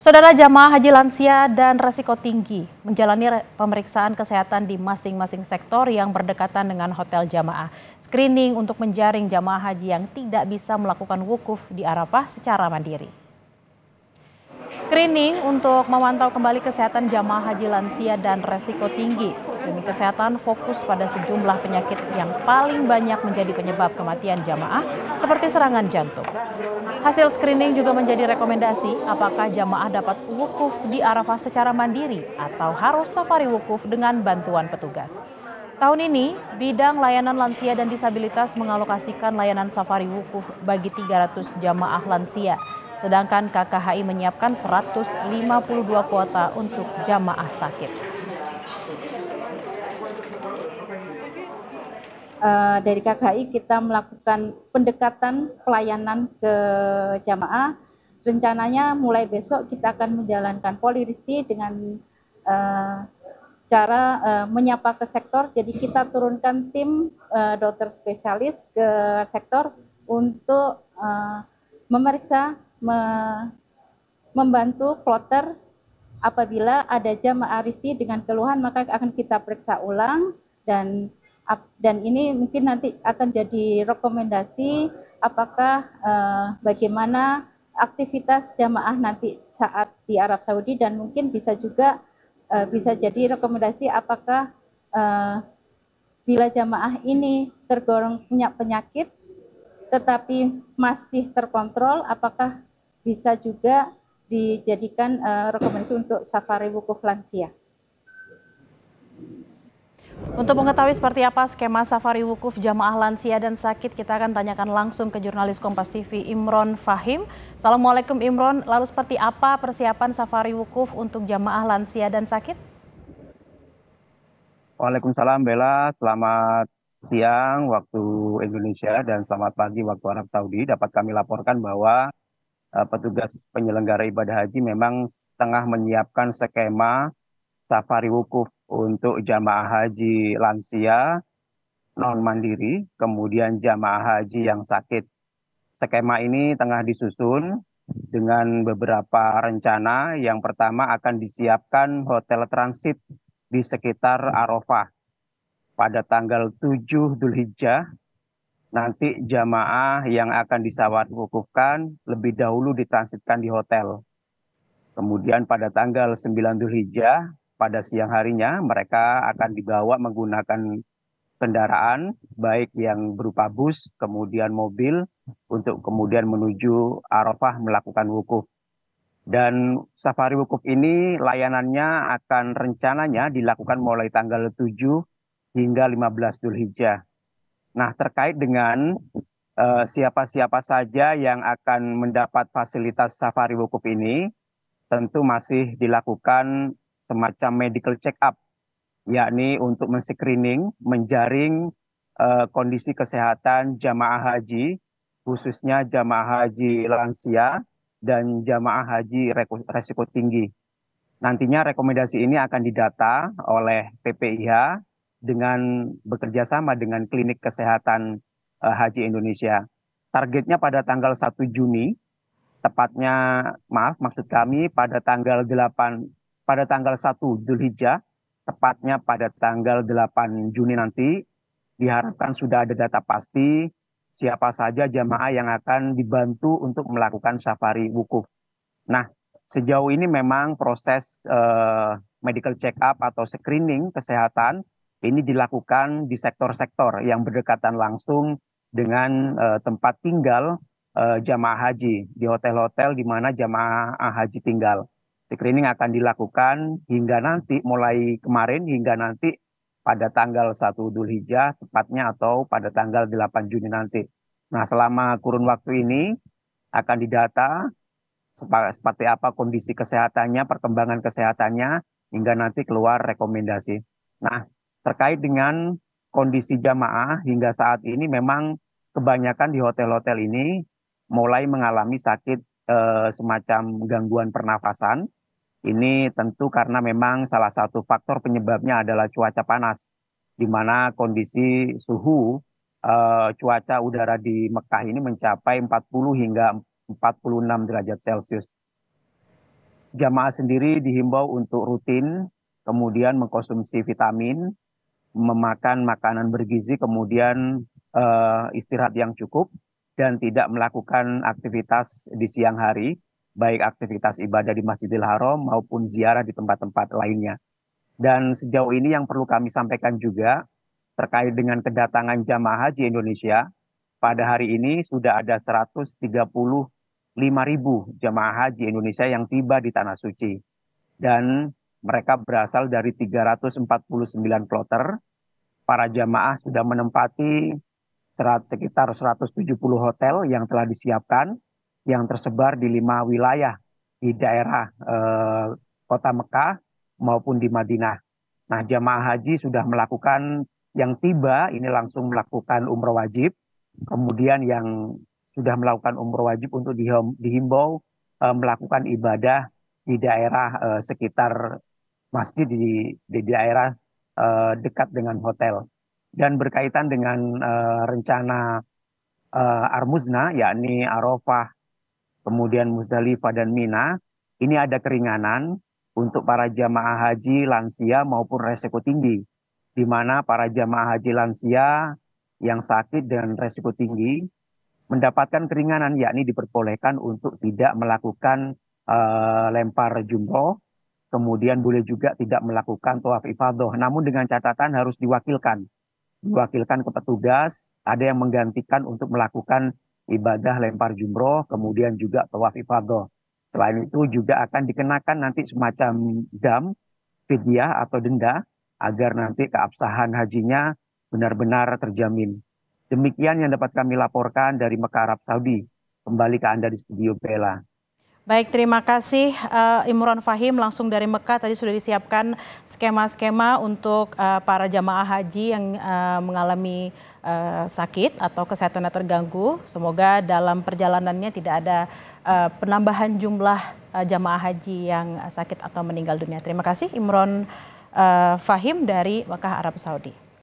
Saudara jamaah haji lansia dan resiko tinggi menjalani pemeriksaan kesehatan di masing-masing sektor yang berdekatan dengan hotel jamaah. Screening untuk menjaring jamaah haji yang tidak bisa melakukan wukuf di Arafah secara mandiri. Screening untuk memantau kembali kesehatan jamaah haji lansia dan resiko tinggi. Screening kesehatan fokus pada sejumlah penyakit yang paling banyak menjadi penyebab kematian jamaah seperti serangan jantung. Hasil screening juga menjadi rekomendasi apakah jamaah dapat wukuf di Arafah secara mandiri atau harus safari wukuf dengan bantuan petugas. Tahun ini, bidang layanan lansia dan disabilitas mengalokasikan layanan safari wukuf bagi 300 jamaah lansia, sedangkan KKHI menyiapkan 152 kuota untuk jamaah sakit. Dari KKHI kita melakukan pendekatan pelayanan ke jamaah. Rencananya mulai besok kita akan menjalankan poliristi dengan cara menyapa ke sektor. Jadi kita turunkan tim dokter spesialis ke sektor untuk memeriksa, membantu kloter. Apabila ada jamaah risti dengan keluhan maka akan kita periksa ulang dan ini mungkin nanti akan jadi rekomendasi apakah bagaimana aktivitas jamaah nanti saat di Arab Saudi, dan mungkin bisa juga bisa jadi rekomendasi apakah bila jamaah ini tergolong punya penyakit tetapi masih terkontrol, apakah bisa juga dijadikan rekomendasi untuk safari wukuf lansia. Untuk mengetahui seperti apa skema safari wukuf jamaah lansia dan sakit, kita akan tanyakan langsung ke jurnalis Kompas TV Imron Fahim. Assalamualaikum Imron, lalu seperti apa persiapan safari wukuf untuk jamaah lansia dan sakit? Waalaikumsalam Bella, selamat siang waktu Indonesia dan selamat pagi waktu Arab Saudi. Dapat kami laporkan bahwa petugas penyelenggara ibadah haji memang tengah menyiapkan skema safari wukuf untuk jamaah haji lansia non mandiri, kemudian jamaah haji yang sakit. Skema ini tengah disusun dengan beberapa rencana. Yang pertama akan disiapkan hotel transit di sekitar Arafah pada tanggal 7 Dzulhijjah. Nanti jamaah yang akan disawat wukufkan lebih dahulu ditransitkan di hotel. Kemudian pada tanggal 9 Dzulhijjah pada siang harinya mereka akan dibawa menggunakan kendaraan baik yang berupa bus kemudian mobil untuk kemudian menuju Arafah melakukan wukuf. Dan safari wukuf ini layanannya akan rencananya dilakukan mulai tanggal 7 hingga 15 Dzulhijjah. Nah, terkait dengan siapa-siapa saja yang akan mendapat fasilitas safari wukuf ini, tentu masih dilakukan semacam medical check-up, yakni untuk men-screening, menjaring kondisi kesehatan jamaah haji, khususnya jamaah haji lansia dan jamaah haji resiko tinggi. Nantinya rekomendasi ini akan didata oleh PPIH dengan bekerja sama dengan Klinik Kesehatan Haji Indonesia. Targetnya pada tanggal 1 Juni, tepatnya maksud kami pada tanggal 1 Dzulhijjah, tepatnya pada tanggal 8 Juni nanti, diharapkan sudah ada data pasti siapa saja jamaah yang akan dibantu untuk melakukan safari wukuf. Nah, sejauh ini memang proses medical check-up atau screening kesehatan ini dilakukan di sektor-sektor yang berdekatan langsung dengan tempat tinggal jamaah haji, di hotel-hotel di mana jamaah haji tinggal. Screening akan dilakukan hingga nanti, mulai kemarin hingga nanti pada tanggal 1 Dzulhijjah tepatnya atau pada tanggal 8 Juni nanti. Nah, selama kurun waktu ini akan didata seperti apa kondisi kesehatannya, perkembangan kesehatannya, hingga nanti keluar rekomendasi. Nah, terkait dengan kondisi jamaah hingga saat ini memang kebanyakan di hotel-hotel ini mulai mengalami sakit semacam gangguan pernafasan. Ini tentu karena memang salah satu faktor penyebabnya adalah cuaca panas, di mana kondisi suhu cuaca udara di Mekah ini mencapai 40 hingga 46 derajat Celcius. Jamaah sendiri dihimbau untuk rutin, kemudian mengkonsumsi vitamin, memakan makanan bergizi, kemudian istirahat yang cukup, dan tidak melakukan aktivitas di siang hari, baik aktivitas ibadah di Masjidil Haram maupun ziarah di tempat-tempat lainnya. Dan sejauh ini yang perlu kami sampaikan juga terkait dengan kedatangan jamaah haji Indonesia, pada hari ini sudah ada 135.000 jamaah haji Indonesia yang tiba di Tanah Suci. Dan mereka berasal dari 349 kloter. Para jamaah sudah menempati sekitar 170 hotel yang telah disiapkan, yang tersebar di 5 wilayah di daerah kota Mekah maupun di Madinah. Nah, jamaah haji sudah melakukan, yang tiba ini langsung melakukan umroh wajib, kemudian yang sudah melakukan umroh wajib untuk dihimbau melakukan ibadah di daerah sekitar masjid, di daerah dekat dengan hotel. Dan berkaitan dengan rencana Armuzna, yakni Arafah, kemudian Musdalifah dan Mina, ini ada keringanan untuk para jamaah haji lansia maupun resiko tinggi, di mana para jamaah haji lansia yang sakit dan resiko tinggi mendapatkan keringanan, yakni diperbolehkan untuk tidak melakukan lempar jumroh, kemudian boleh juga tidak melakukan tawaf ifadah, namun dengan catatan harus diwakilkan ke petugas, ada yang menggantikan untuk melakukan ibadah lempar jumroh, kemudian juga tawaf ifadah. Selain itu juga akan dikenakan nanti semacam dam, fidyah atau denda, agar nanti keabsahan hajinya benar-benar terjamin. Demikian yang dapat kami laporkan dari Mekah, Arab Saudi. Kembali ke Anda di studio, Bella. Baik, terima kasih Imron Fahim langsung dari Mekah. Tadi sudah disiapkan skema-skema untuk para jamaah haji yang mengalami sakit atau kesehatannya terganggu. Semoga dalam perjalanannya tidak ada penambahan jumlah jamaah haji yang sakit atau meninggal dunia. Terima kasih Imron Fahim dari Mekah, Arab Saudi.